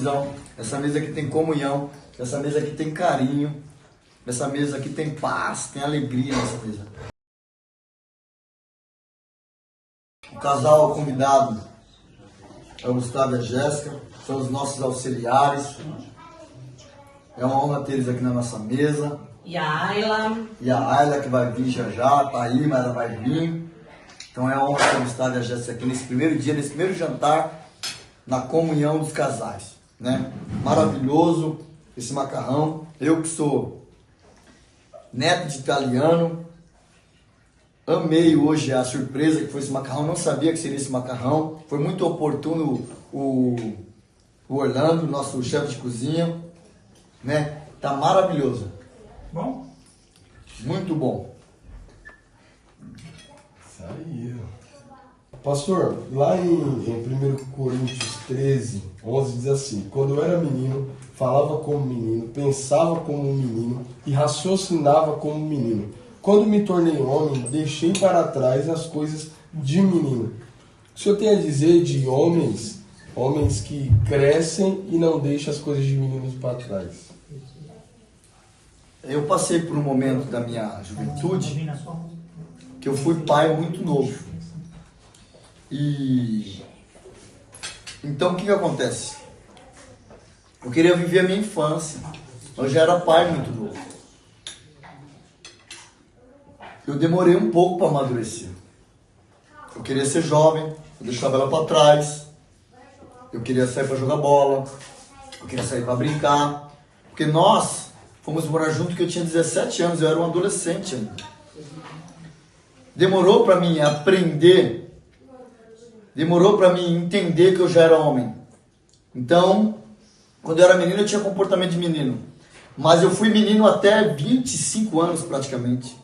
provisão, essa mesa aqui tem comunhão, essa mesa aqui tem carinho, essa mesa aqui tem paz, tem alegria nessa mesa. O casal convidado é o Gustavo e a Jéssica, são os nossos auxiliares. É uma honra ter eles aqui na nossa mesa. E a Ayla. E a Ayla que vai vir já, tá aí, mas ela vai vir. Então é uma honra ter o Gustavo e a Jéssica aqui nesse primeiro dia, nesse primeiro jantar, na comunhão dos casais, né? Maravilhoso esse macarrão. Eu que sou neto de italiano, amei hoje a surpresa que foi esse macarrão, não sabia que seria esse macarrão. Foi muito oportuno o Orlando, nosso chefe de cozinha, né? Tá maravilhoso. Bom? Muito bom. Isso aí. Pastor, lá em 1 Coríntios 13, 11 diz assim: quando eu era menino, falava como menino, pensava como um menino e raciocinava como um menino. Quando me tornei homem, deixei para trás as coisas de menino. O senhor tem a dizer de homens que crescem e não deixam as coisas de meninos para trás? Eu passei por um momento da minha juventude que eu fui pai muito novo. E então o que acontece? Eu queria viver a minha infância. Eu já era pai muito novo. Eu demorei um pouco para amadurecer. Eu queria ser jovem, eu deixava ela para trás. Eu queria sair para jogar bola. Eu queria sair para brincar. Porque nós fomos morar junto que eu tinha 17 anos, eu era um adolescente ainda. Demorou para mim aprender, demorou para mim entender que eu já era homem. Então, quando eu era menino, eu tinha comportamento de menino. Mas eu fui menino até 25 anos praticamente.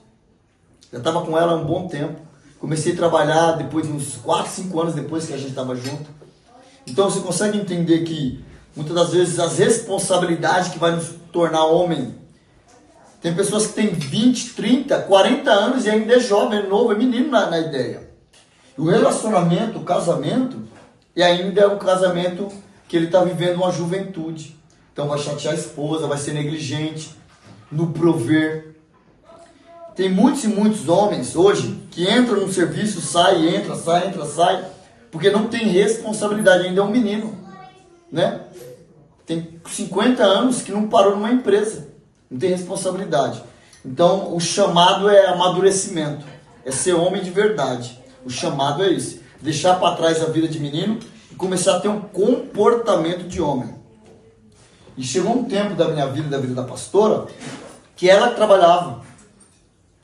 Já estava com ela há um bom tempo. Comecei a trabalhar depois de uns 4, 5 anos depois que a gente estava junto. Então você consegue entender que muitas das vezes as responsabilidades que vai nos tornar homem. Tem pessoas que têm 20, 30, 40 anos e ainda é jovem, é novo, é menino na ideia. E o relacionamento, o casamento, e ainda é um casamento que ele está vivendo uma juventude. Então vai chatear a esposa, vai ser negligente no prover. Tem muitos e muitos homens hoje que entram no serviço, sai, entra, sai, porque não tem responsabilidade, ainda é um menino, né? Tem 50 anos que não parou numa empresa, não tem responsabilidade. Então o chamado é amadurecimento, é ser homem de verdade. O chamado é esse, deixar para trás a vida de menino e começar a ter um comportamento de homem. E chegou um tempo da minha vida, da vida da pastora, que ela trabalhava.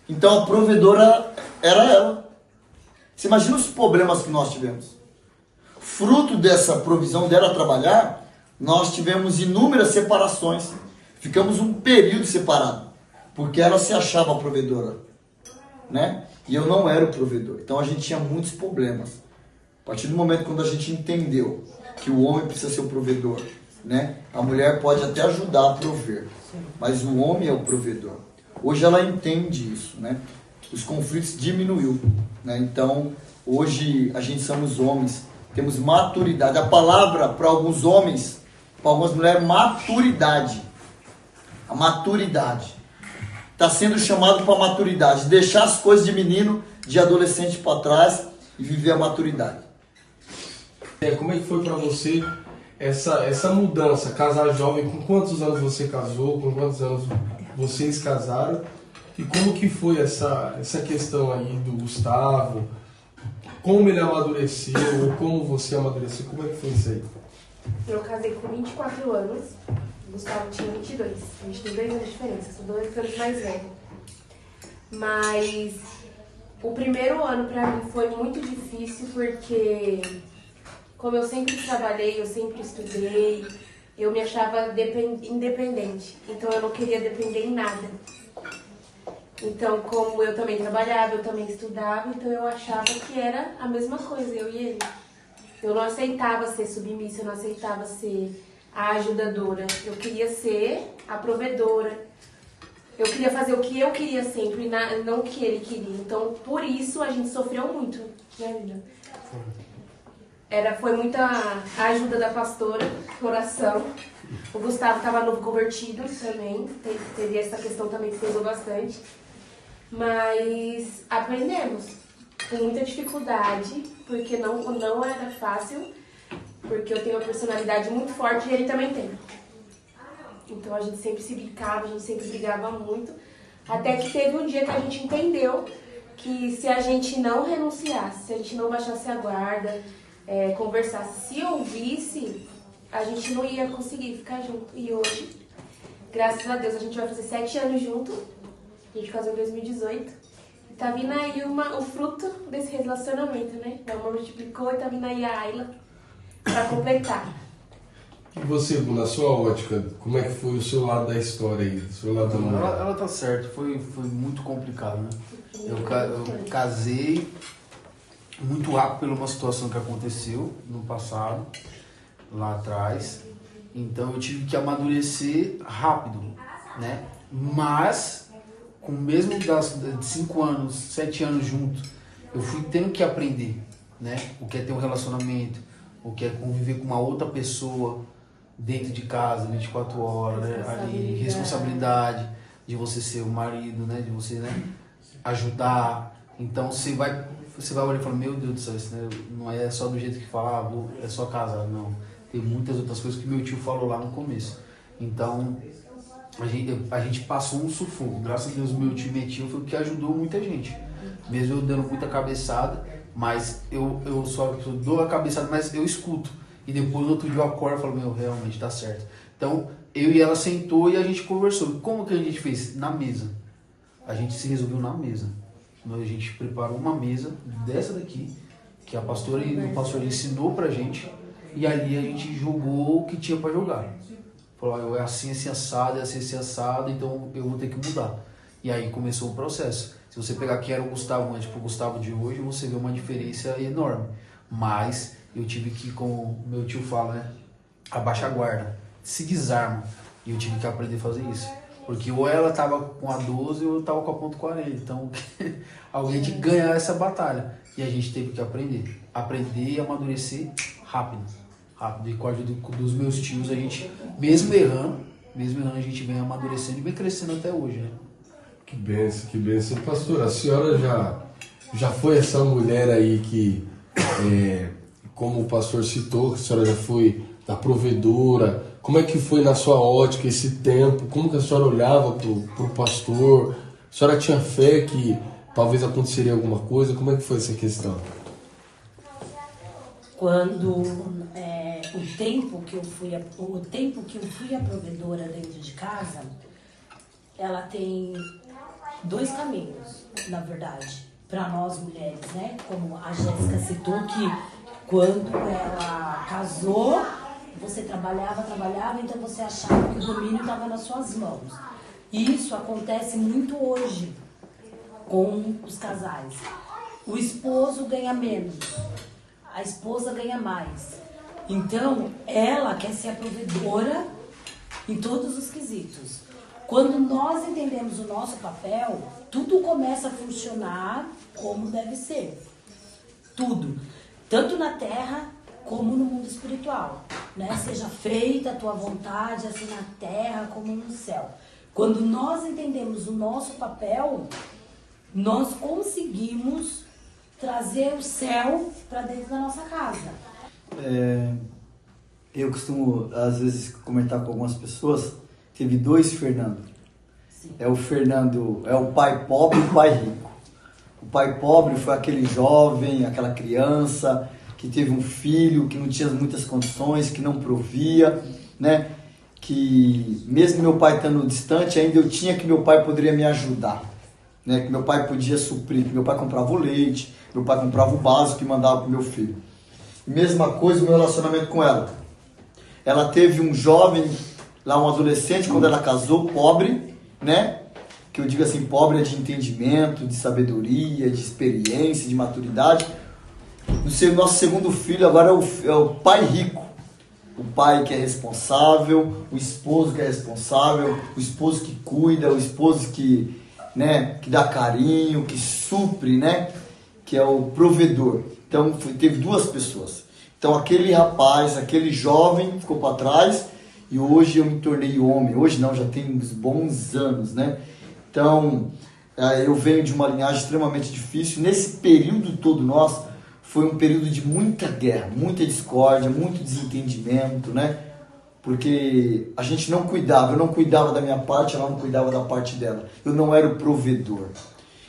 Então a provedora era ela. Você imagina os problemas que nós tivemos. Fruto dessa provisão dela trabalhar, nós tivemos inúmeras separações. Ficamos um período separado, porque ela se achava a provedora, né? E eu não era o provedor. Então a gente tinha muitos problemas. A partir do momento quando a gente entendeu que o homem precisa ser o provedor, né? A mulher pode até ajudar a prover, mas o homem é o provedor. Hoje ela entende isso, né? Os conflitos diminuiu, né? Então hoje a gente somos homens, temos maturidade. A palavra para alguns homens, para algumas mulheres, maturidade. A maturidade. Está sendo chamado para a maturidade. Deixar as coisas de menino, de adolescente para trás e viver a maturidade. Como é que foi para você essa mudança? Casar jovem, com quantos anos você casou? Com quantos anos vocês casaram? E como que foi essa questão aí do Gustavo? Como ele amadureceu? Ou como você amadureceu? Como é que foi isso aí? Eu casei com 24 anos, o Gustavo tinha 22. A gente tem 2 anos de diferença, sou 2 anos mais velho. Mas o primeiro ano pra mim foi muito difícil porque, como eu sempre trabalhei, eu sempre estudei, eu me achava independente. Então eu não queria depender em nada. Então, como eu também trabalhava, eu também estudava, então eu achava que era a mesma coisa, eu e ele. Eu não aceitava ser submissa, eu não aceitava ser a ajudadora. Eu queria ser a provedora. Eu queria fazer o que eu queria sempre, não o que ele queria. Então, por isso, a gente sofreu muito, né, Lívia? Foi muita a ajuda da pastora, oração. O Gustavo estava novo convertido também, teve essa questão também que pesou bastante. Mas aprendemos com muita dificuldade, porque não era fácil, porque eu tenho uma personalidade muito forte e ele também tem. Então a gente sempre se bicava, a gente sempre brigava muito, até que teve um dia que a gente entendeu que se a gente não renunciasse, se a gente não baixasse a guarda, conversasse, se ouvisse, a gente não ia conseguir ficar junto. E hoje, graças a Deus, a gente vai fazer 7 anos junto. A gente casou em 2018. E tá vindo aí o fruto desse relacionamento, né? O amor multiplicou e tá vindo aí a Ayla pra completar. E você, Bu, na sua ótica, como é que foi o seu lado da história aí? O seu lado do amor? Ela tá certa, foi muito complicado, né? Eu casei muito rápido por uma situação que aconteceu no passado, lá atrás. Então eu tive que amadurecer rápido, né? Mas, com mesmo de 5 anos, 7 anos junto, eu fui tendo que aprender, né? O que é ter um relacionamento, o que é conviver com uma outra pessoa dentro de casa, 24 horas, né? Ali, responsabilidade de você ser o marido, né? De você, né? Ajudar. Então você vai olhar e falar, meu Deus do céu, isso, né? Não é só do jeito que fala, é só casar, não. Tem muitas outras coisas que meu tio falou lá no começo. Então, a gente passou um sufoco. Graças a Deus, meu tio e minha tia foi o que ajudou muita gente. Mesmo eu dando muita cabeçada, mas eu só dou a cabeçada, mas eu escuto. E depois, no outro dia, eu acordo e falo, meu, realmente, tá certo. Então, eu e ela sentou e a gente conversou. Como que a gente fez? Na mesa. A gente se resolveu na mesa. A gente preparou uma mesa dessa daqui, que a pastora e o pastor ensinou pra gente, e ali a gente jogou o que tinha pra jogar. Falou, é assim, assim, assado, é assim, assim, assado, então eu vou ter que mudar. E aí começou o processo. Se você pegar quem era o Gustavo antes pro Gustavo de hoje, você vê uma diferença enorme. Mas eu tive que, como meu tio fala, né, abaixar a guarda, se desarma. E eu tive que aprender a fazer isso. Porque ou ela tava com a 12 ou eu tava com a ponto .40. Então, alguém tinha que ganhar essa batalha. E a gente teve que aprender. Aprender e amadurecer rápido. E com a ajuda dos meus tios, a gente, mesmo errando, a gente vem amadurecendo e vem crescendo até hoje, né? Que bênção. Pastor, a senhora já foi essa mulher aí que, como o pastor citou, que a senhora já foi da provedora. Como é que foi na sua ótica esse tempo? Como que a senhora olhava pro pastor? A senhora tinha fé que talvez aconteceria alguma coisa? Como é que foi essa questão? Quando o tempo que eu fui a provedora dentro de casa, ela tem 2 caminhos, na verdade, para nós mulheres, né? Como a Jéssica citou, que quando ela casou, você trabalhava, então você achava que o domínio estava nas suas mãos. Isso acontece muito hoje com os casais. O esposo ganha menos, a esposa ganha mais. Então, ela quer ser a provedora em todos os quesitos. Quando nós entendemos o nosso papel, tudo começa a funcionar como deve ser. Tudo. Tanto na terra como no mundo espiritual, né? Seja feita a tua vontade, assim na terra como no céu. Quando nós entendemos o nosso papel, nós conseguimos trazer o céu para dentro da nossa casa. Eu costumo, às vezes, comentar com algumas pessoas, teve 2 Fernando. Sim. O Fernando, é o pai pobre e o pai rico. O pai pobre foi aquele jovem, aquela criança que teve um filho, que não tinha muitas condições, que não provia, né? Que mesmo meu pai estando distante, ainda eu tinha que meu pai poderia me ajudar, né? Que meu pai podia suprir, que meu pai comprava o leite, meu pai comprava o básico e mandava para o meu filho. E mesma coisa o meu relacionamento com ela. Ela teve um jovem, lá um adolescente, quando ela casou, pobre, né? Que eu digo assim, pobre é de entendimento, de sabedoria, de experiência, de maturidade. O nosso segundo filho agora é o pai rico. O pai que é responsável, o esposo que é responsável, o esposo que cuida, o esposo que, né, que dá carinho, que supre, né? Que é o provedor. Então, teve 2 pessoas. Então aquele rapaz, aquele jovem ficou para trás e hoje eu me tornei homem. Hoje não, já tem uns bons anos, né? Então eu venho de uma linhagem extremamente difícil. Nesse período todo nosso, foi um período de muita guerra, muita discórdia, muito desentendimento, né? Porque a gente não cuidava, eu não cuidava da minha parte, ela não cuidava da parte dela. Eu não era o provedor.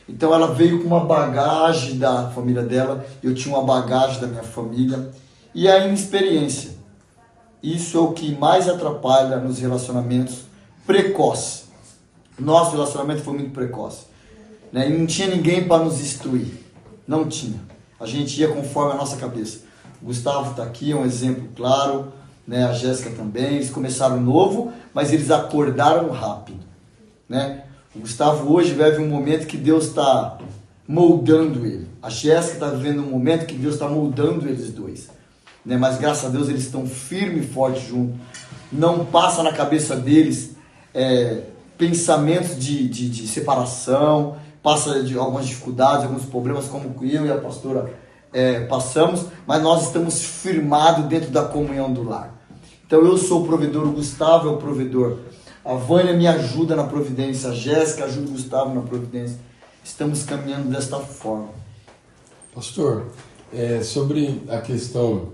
Então ela veio com uma bagagem da família dela, eu tinha uma bagagem da minha família. E a inexperiência. Isso é o que mais atrapalha nos relacionamentos precoces. Nosso relacionamento foi muito precoce, né? E não tinha ninguém para nos instruir. Não tinha. A gente ia conforme a nossa cabeça. O Gustavo está aqui, é um exemplo claro, né? A Jéssica também. Eles começaram novo, mas eles acordaram rápido, né? O Gustavo hoje vive um momento que Deus está moldando ele. A Jéssica está vivendo um momento que Deus está moldando eles dois, né? Mas graças a Deus eles estão firmes e fortes juntos. Não passa na cabeça deles pensamentos de separação, passa de algumas dificuldades, alguns problemas, como eu e a pastora passamos, mas nós estamos firmados dentro da comunhão do lar. Então eu sou o provedor, o Gustavo é o provedor, a Vânia me ajuda na providência, a Jéssica ajuda o Gustavo na providência. Estamos caminhando desta forma. Pastor, sobre a questão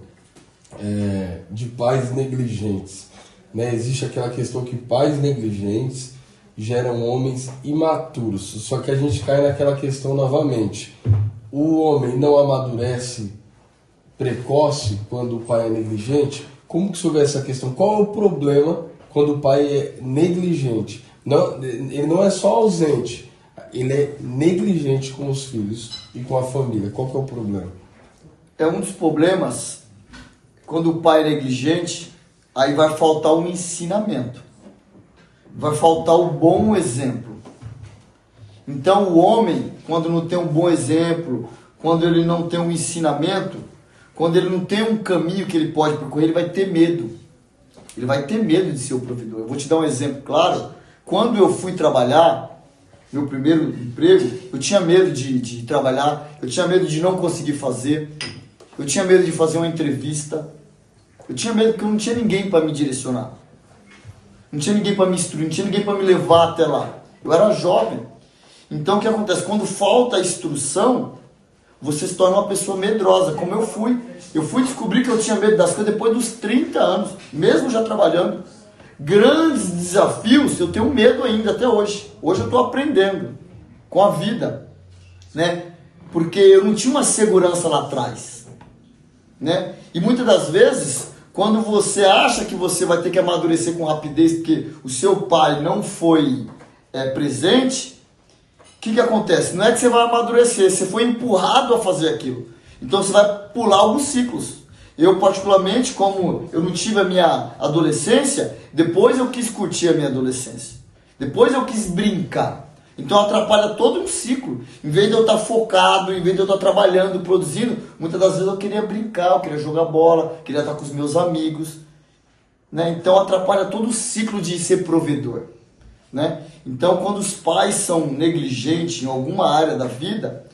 de pais negligentes, né? Existe aquela questão que pais negligentes geram homens imaturos, só que a gente cai naquela questão novamente. O homem não amadurece precoce quando o pai é negligente? Como que você vê essa questão? Qual é o problema quando o pai é negligente? Não, ele não é só ausente, ele é negligente com os filhos e com a família. Qual que é o problema? É um dos problemas, quando o pai é negligente, aí vai faltar um ensinamento. Vai faltar o bom exemplo. Então o homem, quando não tem um bom exemplo, quando ele não tem um ensinamento, quando ele não tem um caminho que ele pode percorrer, ele vai ter medo. Ele vai ter medo de ser o provedor. Eu vou te dar um exemplo claro. Quando eu fui trabalhar, meu primeiro emprego, eu tinha medo de trabalhar, eu tinha medo de não conseguir fazer, eu tinha medo de fazer uma entrevista, eu tinha medo porque eu não tinha ninguém para me direcionar. Não tinha ninguém para me instruir, não tinha ninguém para me levar até lá. Eu era jovem. Então o que acontece? Quando falta a instrução, você se torna uma pessoa medrosa, como eu fui. Eu fui descobrir que eu tinha medo das coisas depois dos 30 anos, mesmo já trabalhando. Grandes desafios, eu tenho medo ainda até hoje. Hoje eu estou aprendendo com a vida, né? Porque eu não tinha uma segurança lá atrás, né? E muitas das vezes, quando você acha que você vai ter que amadurecer com rapidez porque o seu pai não foi presente, o que acontece? Não é que você vai amadurecer, você foi empurrado a fazer aquilo. Então você vai pular alguns ciclos. Eu particularmente, como eu não tive a minha adolescência, depois eu quis curtir a minha adolescência. Depois eu quis brincar. Então atrapalha todo um ciclo. Em vez de eu estar focado, em vez de eu estar trabalhando, produzindo, muitas das vezes eu queria brincar, eu queria jogar bola, queria estar com os meus amigos, né? Então atrapalha todo o ciclo de ser provedor, né? Então quando os pais são negligentes em alguma área da vida,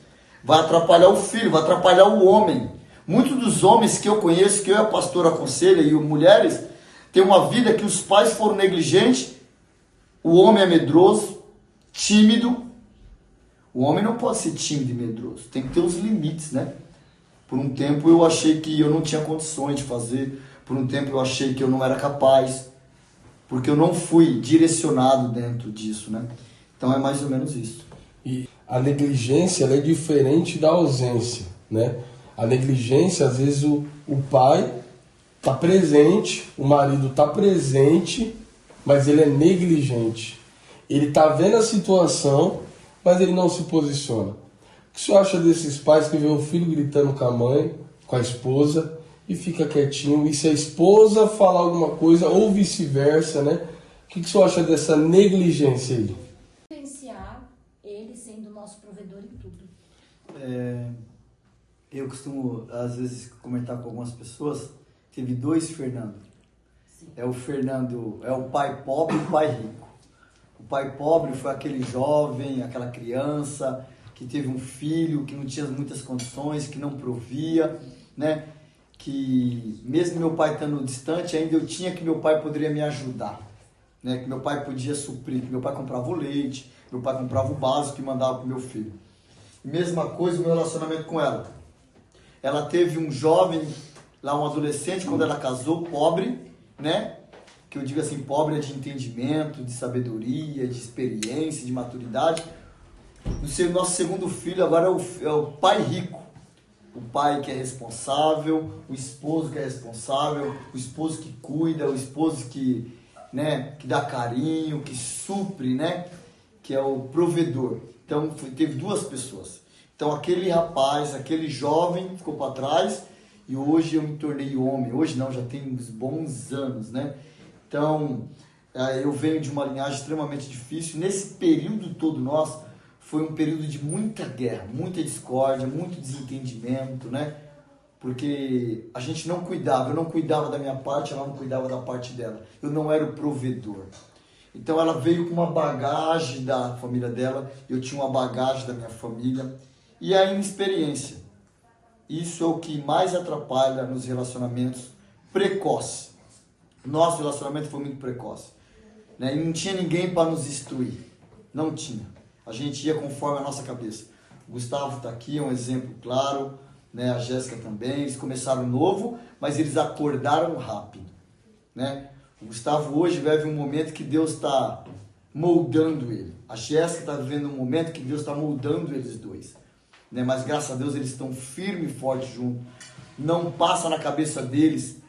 vai atrapalhar o filho, vai atrapalhar o homem. Muitos dos homens que eu conheço, que eu e a pastora aconselho, e mulheres, têm uma vida que os pais foram negligentes, o homem é medroso, tímido. O homem não pode ser tímido e medroso, tem que ter os limites, né? Por um tempo eu achei que eu não tinha condições de fazer, por um tempo eu achei que eu não era capaz, porque eu não fui direcionado dentro disso, né? Então é mais ou menos isso. E a negligência, ela é diferente da ausência, né? A negligência, às vezes o pai está presente, o marido está presente, mas ele é negligente. Ele está vendo a situação, mas ele não se posiciona. O que o senhor acha desses pais que vê o filho gritando com a mãe, com a esposa, e fica quietinho, e se a esposa falar alguma coisa, ou vice-versa, né? O que o senhor acha dessa negligência aí? Influenciar ele sendo nosso provedor em tudo. Eu costumo, às vezes, comentar com algumas pessoas, teve dois Fernando. Sim. É o Fernando, é o pai pobre e o pai rico. O pai pobre foi aquele jovem, aquela criança que teve um filho, que não tinha muitas condições, que não provia, né? que mesmo meu pai estando distante, ainda eu tinha que meu pai poderia me ajudar, né? Que meu pai podia suprir, que meu pai comprava o leite, meu pai comprava o básico e mandava para o meu filho. Mesma coisa o meu relacionamento com ela. Ela teve um jovem, lá um adolescente, quando ela casou, pobre, né? Que eu digo assim, pobre é de entendimento, de sabedoria, de experiência, de maturidade. Nosso segundo filho agora é o pai rico. O pai que é responsável, o esposo que é responsável, o esposo que cuida, o esposo que, né, que dá carinho, que supre, né? Que é o provedor. Então, teve duas pessoas. Então, aquele rapaz, aquele jovem ficou para trás e hoje eu me tornei homem. Hoje não, já tem uns bons anos, né? Então, eu venho de uma linhagem extremamente difícil. Nesse período todo nosso, foi um período de muita guerra, muita discórdia, muito desentendimento, né? Porque a gente não cuidava, eu não cuidava da minha parte, ela não cuidava da parte dela. Eu não era o provedor. Então ela veio com uma bagagem da família dela, eu tinha uma bagagem da minha família. E a inexperiência. Isso é o que mais atrapalha nos relacionamentos precoces. Nosso relacionamento foi muito precoce, né? E não tinha ninguém para nos instruir. Não tinha. A gente ia conforme a nossa cabeça. O Gustavo está aqui, é um exemplo claro, né? A Jéssica também. Eles começaram novo, mas eles acordaram rápido, né? O Gustavo hoje vive um momento que Deus está moldando ele. A Jéssica está vivendo um momento que Deus está moldando eles dois, né? Mas graças a Deus eles estão firmes e fortes juntos. Não passa na cabeça deles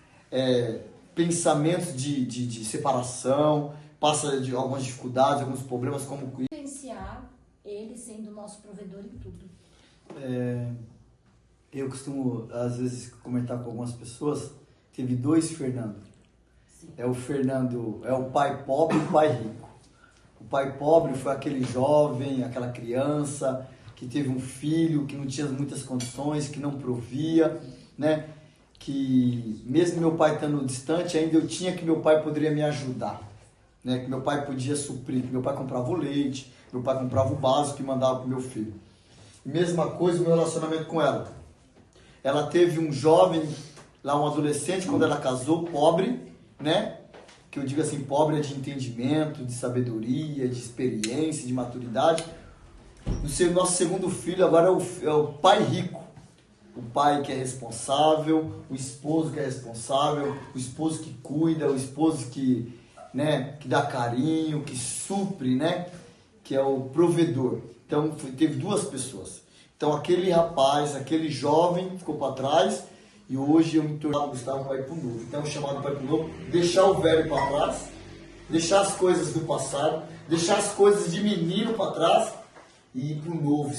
pensamentos de separação, passa de algumas dificuldades, alguns problemas como Influenciar ele sendo nosso provedor em tudo. Eu costumo às vezes comentar com algumas pessoas, teve dois Fernando. Sim. É o Fernando, é o pai pobre e o pai rico. O pai pobre foi aquele jovem, aquela criança que teve um filho, que não tinha muitas condições, que não provia, né? Que mesmo meu pai estando distante, ainda eu tinha que meu pai poderia me ajudar, né? Que meu pai podia suprir, que meu pai comprava o leite, meu pai comprava o básico e mandava para o meu filho. Mesma coisa o meu relacionamento com ela. Ela teve um jovem, lá um adolescente, quando ela casou, pobre, né? Que eu digo assim, pobre é de entendimento, de sabedoria, de experiência, de maturidade. Nosso segundo filho agora é o pai rico. O pai que é responsável, o esposo que é responsável, o esposo que cuida, o esposo que, né, que dá carinho, que supre, né? Que é o provedor. Então, teve duas pessoas. Então, aquele rapaz, aquele jovem ficou para trás e hoje eu me tornei o Gustavo para ir para o novo. Então, chamado para ir para o novo, deixar o velho para trás, deixar as coisas do passado, deixar as coisas de menino para trás e ir para o novo.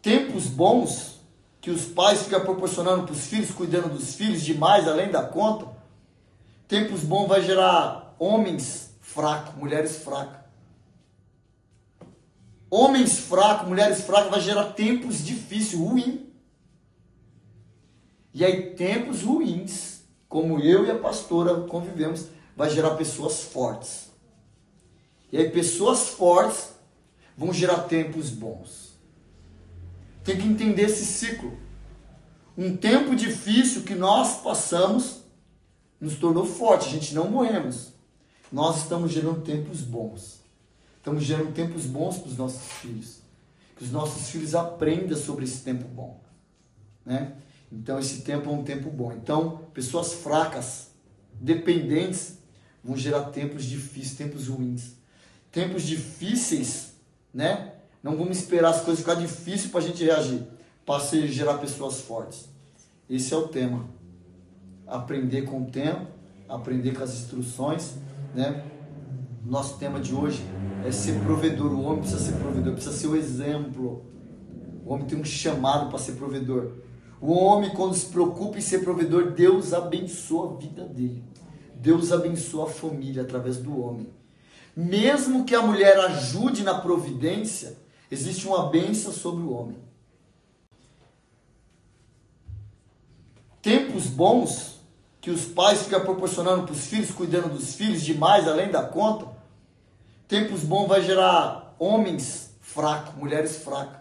Tempos bons que os pais ficam proporcionando para os filhos, cuidando dos filhos demais, além da conta. Tempos bons vai gerar homens fracos, mulheres fracas. Homens fracos, mulheres fracas, vai gerar tempos difíceis, ruins. E aí, tempos ruins, como eu e a pastora convivemos, vai gerar pessoas fortes. E aí, pessoas fortes vão gerar tempos bons. Tem que entender esse ciclo. Um tempo difícil que nós passamos nos tornou forte, a gente não morremos. Nós estamos gerando tempos bons. Estamos gerando tempos bons para os nossos filhos. Que os nossos filhos aprendam sobre esse tempo bom, né? Então, esse tempo é um tempo bom. Então, pessoas fracas, dependentes, vão gerar tempos difíceis, tempos ruins. Tempos difíceis, né? Não vamos esperar as coisas ficar difíceis para a gente reagir, para gerar pessoas fortes. Esse é o tema. Aprender com o tempo, aprender com as instruções, né? Nosso tema de hoje é ser provedor. O homem precisa ser provedor, precisa ser o exemplo. O homem tem um chamado para ser provedor. O homem, quando se preocupa em ser provedor, Deus abençoa a vida dele. Deus abençoa a família através do homem. Mesmo que a mulher ajude na providência, existe uma bênção sobre o homem. Tempos bons que os pais ficam proporcionando para os filhos, cuidando dos filhos demais, além da conta. Tempos bons vai gerar homens fracos, mulheres fracas.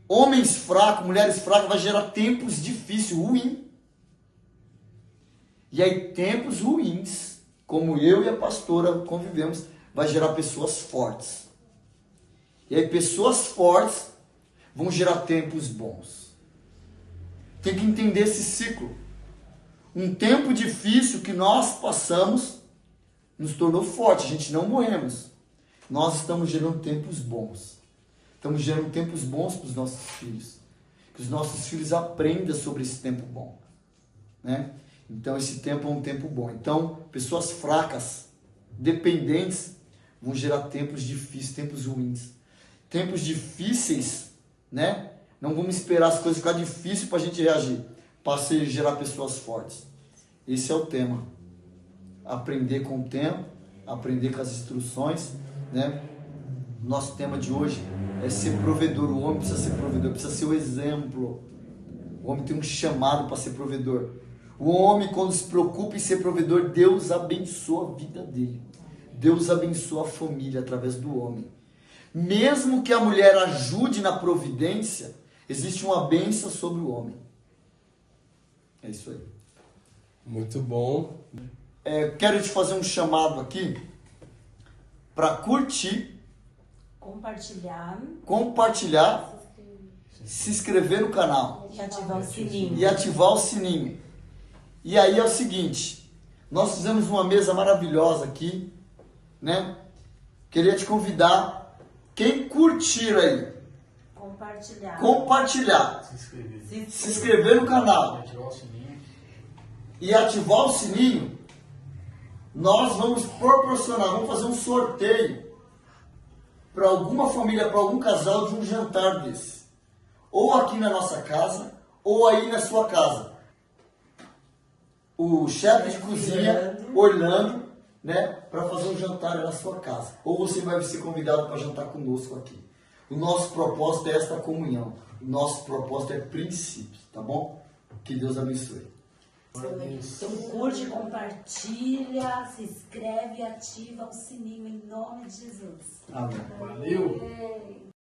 Homens fracos, mulheres fracas, vai gerar tempos difíceis, ruins. E aí, tempos ruins, como eu e a pastora convivemos, vai gerar pessoas fortes. E aí, pessoas fortes vão gerar tempos bons. Tem que entender esse ciclo. Um tempo difícil que nós passamos nos tornou forte, a gente não morremos. Nós estamos gerando tempos bons. Estamos gerando tempos bons para os nossos filhos. Que os nossos filhos aprendam sobre esse tempo bom. Né? Então, esse tempo é um tempo bom. Então, pessoas fracas, dependentes, vão gerar tempos difíceis, tempos ruins. Tempos difíceis, né? Não vamos esperar as coisas ficar difíceis para a gente reagir. Para gerar pessoas fortes. Esse é o tema. Aprender com o tempo, aprender com as instruções, né? Nosso tema de hoje é ser provedor. O homem precisa ser provedor, precisa ser o exemplo. O homem tem um chamado para ser provedor. O homem, quando se preocupa em ser provedor, Deus abençoa a vida dele. Deus abençoa a família através do homem. Mesmo que a mulher ajude na providência, existe uma bênção sobre o homem. É isso aí. Muito bom. Quero te fazer um chamado aqui para curtir, compartilhar, se inscrever no canal E ativar o sininho. e ativar o sininho. E aí é o seguinte, nós fizemos uma mesa maravilhosa aqui, né? Queria te convidar, quem curtir aí, compartilhar, se inscrever no canal e ativar o sininho, nós vamos proporcionar, vamos fazer um sorteio para alguma família, para algum casal de um jantar desse. Ou aqui na nossa casa, ou aí na sua casa. O chefe de cozinha olhando, né, para fazer um jantar na sua casa. Ou você vai ser convidado para jantar conosco aqui. O nosso propósito é esta comunhão. O nosso propósito é princípios, tá bom? Que Deus abençoe. Então curte, compartilha, se inscreve e ativa o sininho em nome de Jesus. Amém. Valeu!